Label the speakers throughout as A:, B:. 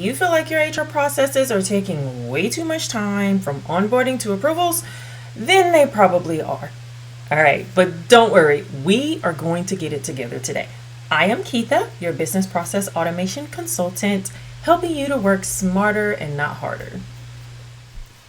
A: you feel like your HR processes are taking way too much time from onboarding to approvals, then they probably are. All right, but don't worry, we are going to get it together today. I am Keitha, your business process automation consultant, helping you to work smarter and not harder.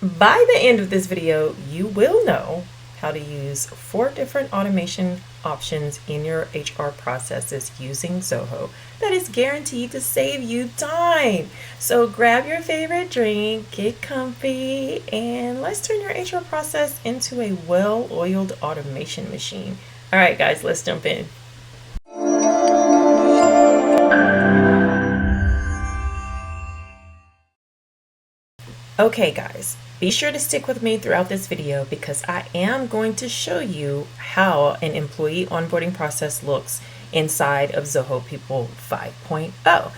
A: By the end of this video, you will know how to use 4 different automation options in your HR processes using Zoho that is guaranteed to save you time. So grab your favorite drink, get comfy, and let's turn your HR process into a well-oiled automation machine. All right, guys, let's jump in. Okay guys, be sure to stick with me throughout this video because I am going to show you how an employee onboarding process looks inside of Zoho People 5.0.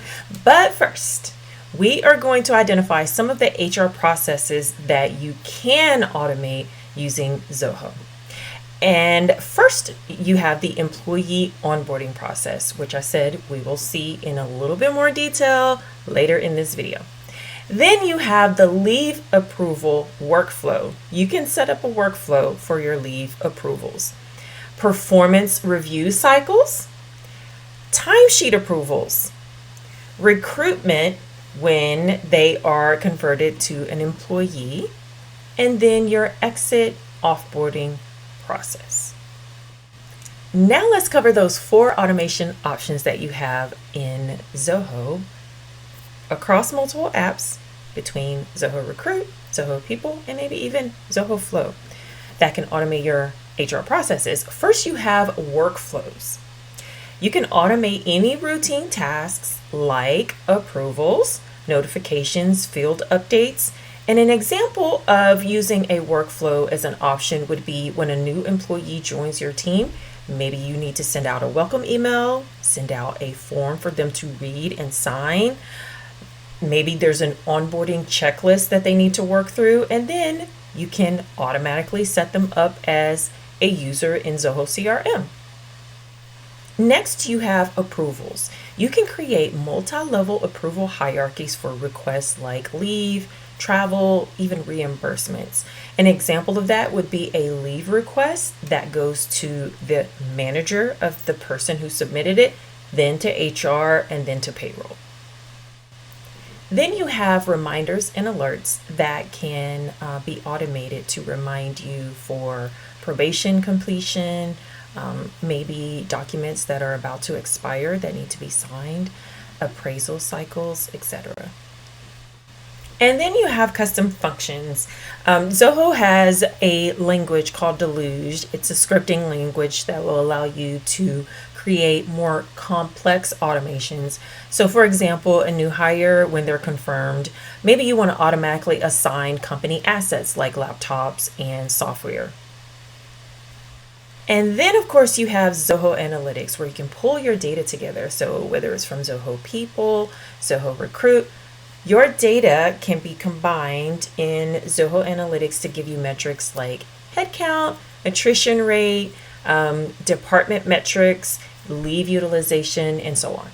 A: But first, we are going to identify some of the HR processes that you can automate using Zoho. And first, you have the employee onboarding process, which I said we will see in a little bit more detail later in this video. Then you have the leave approval workflow. You can set up a workflow for your leave approvals. Performance review cycles, timesheet approvals, recruitment when they are converted to an employee, and then your exit offboarding process. Now let's cover those 4 automation options that you have in Zoho across multiple apps between Zoho Recruit, Zoho People, and maybe even Zoho Flow that can automate your HR processes. First, you have workflows. You can automate any routine tasks like approvals, notifications, field updates, and an example of using a workflow as an option would be when a new employee joins your team. Maybe you need to send out a welcome email, send out a form for them to read and sign. Maybe there's an onboarding checklist that they need to work through, and then you can automatically set them up as a user in Zoho CRM. Next, you have approvals. You can create multi-level approval hierarchies for requests like leave, travel, even reimbursements. An example of that would be a leave request that goes to the manager of the person who submitted it, then to HR, and then to payroll. Then you have reminders and alerts that can be automated to remind you for probation completion, maybe documents that are about to expire that need to be signed, appraisal cycles, etc. And then you have custom functions. Zoho has a language called Deluge. It's a scripting language that will allow you to create more complex automations. So for example, a new hire, when they're confirmed, maybe you want to automatically assign company assets like laptops and software. And then of course you have Zoho Analytics where you can pull your data together. So whether it's from Zoho People, Zoho Recruit, your data can be combined in Zoho Analytics to give you metrics like headcount, attrition rate, department metrics, leave utilization, and so on.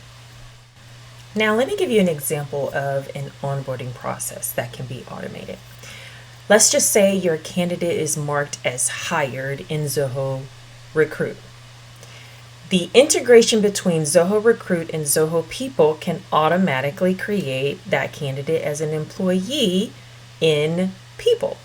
A: Now let me give you an example of an onboarding process that can be automated. Let's just say your candidate is marked as hired in Zoho Recruit. The integration between Zoho Recruit and Zoho People can automatically create that candidate as an employee in People.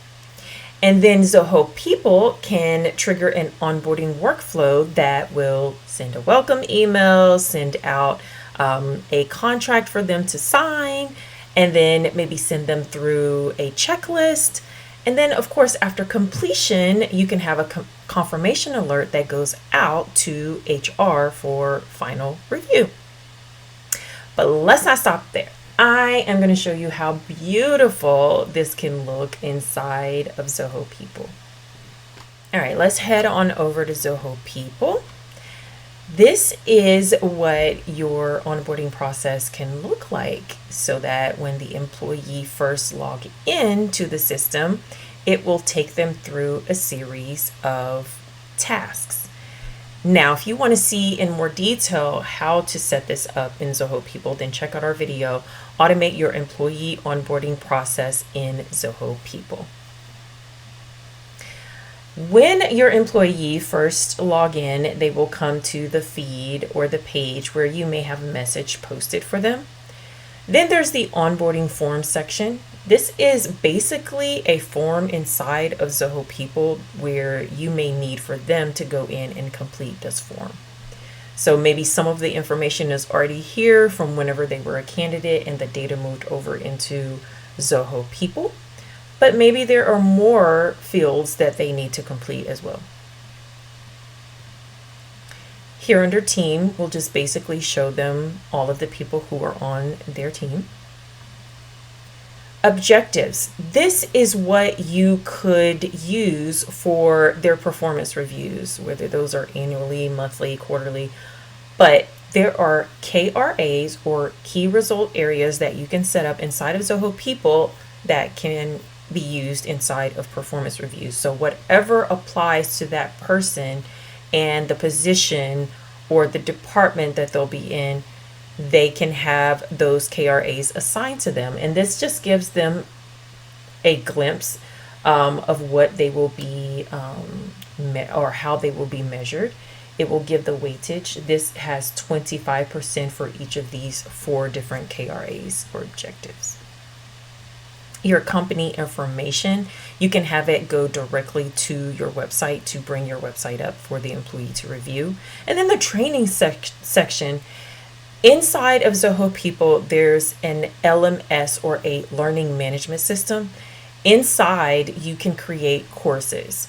A: And then Zoho People can trigger an onboarding workflow that will send a welcome email, send out a contract for them to sign, and then maybe send them through a checklist. And then, of course, after completion, you can have a confirmation alert that goes out to HR for final review. But let's not stop there. I am going to show you how beautiful this can look inside of Zoho People. All right, let's head on over to Zoho People. This is what your onboarding process can look like so that when the employee first log in to the system, it will take them through a series of tasks. Now, if you want to see in more detail how to set this up in Zoho People, then check out our video, Automate Your Employee Onboarding Process in Zoho People. When your employee first log in, they will come to the feed or the page where you may have a message posted for them. Then there's the onboarding form section. This is basically a form inside of Zoho People where you may need for them to go in and complete this form. So maybe some of the information is already here from whenever they were a candidate and the data moved over into Zoho People, but maybe there are more fields that they need to complete as well. Here under team, we'll just basically show them all of the people who are on their team. Objectives. This is what you could use for their performance reviews, whether those are annually, monthly, quarterly, but there are KRAs or key result areas that you can set up inside of Zoho People that can be used inside of performance reviews. So whatever applies to that person and the position or the department that they'll be in, they can have those KRAs assigned to them. And this just gives them a glimpse of what they will be or how they will be measured. It will give the weightage. This has 25% for each of these 4 different KRAs or objectives. Your company information, you can have it go directly to your website to bring your website up for the employee to review. And then the training section, inside of Zoho People, there's an LMS or a learning management system. Inside, you can create courses.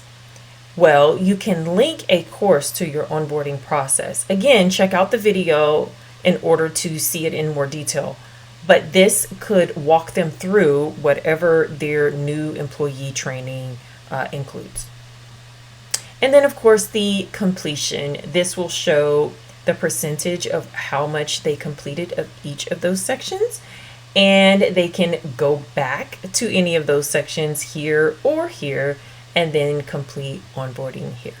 A: Well, you can link a course to your onboarding process. Again, check out the video in order to see it in more detail. But this could walk them through whatever their new employee training includes. And then, of course, the completion. This will show the percentage of how much they completed of each of those sections. And they can go back to any of those sections here or here and then complete onboarding here.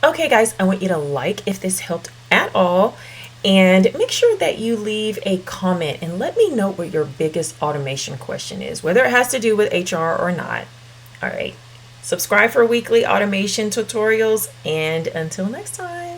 A: Okay, guys, I want you to like if this helped at all. And make sure that you leave a comment and let me know what your biggest automation question is, whether it has to do with HR or not. All right. Subscribe for weekly automation tutorials, and until next time.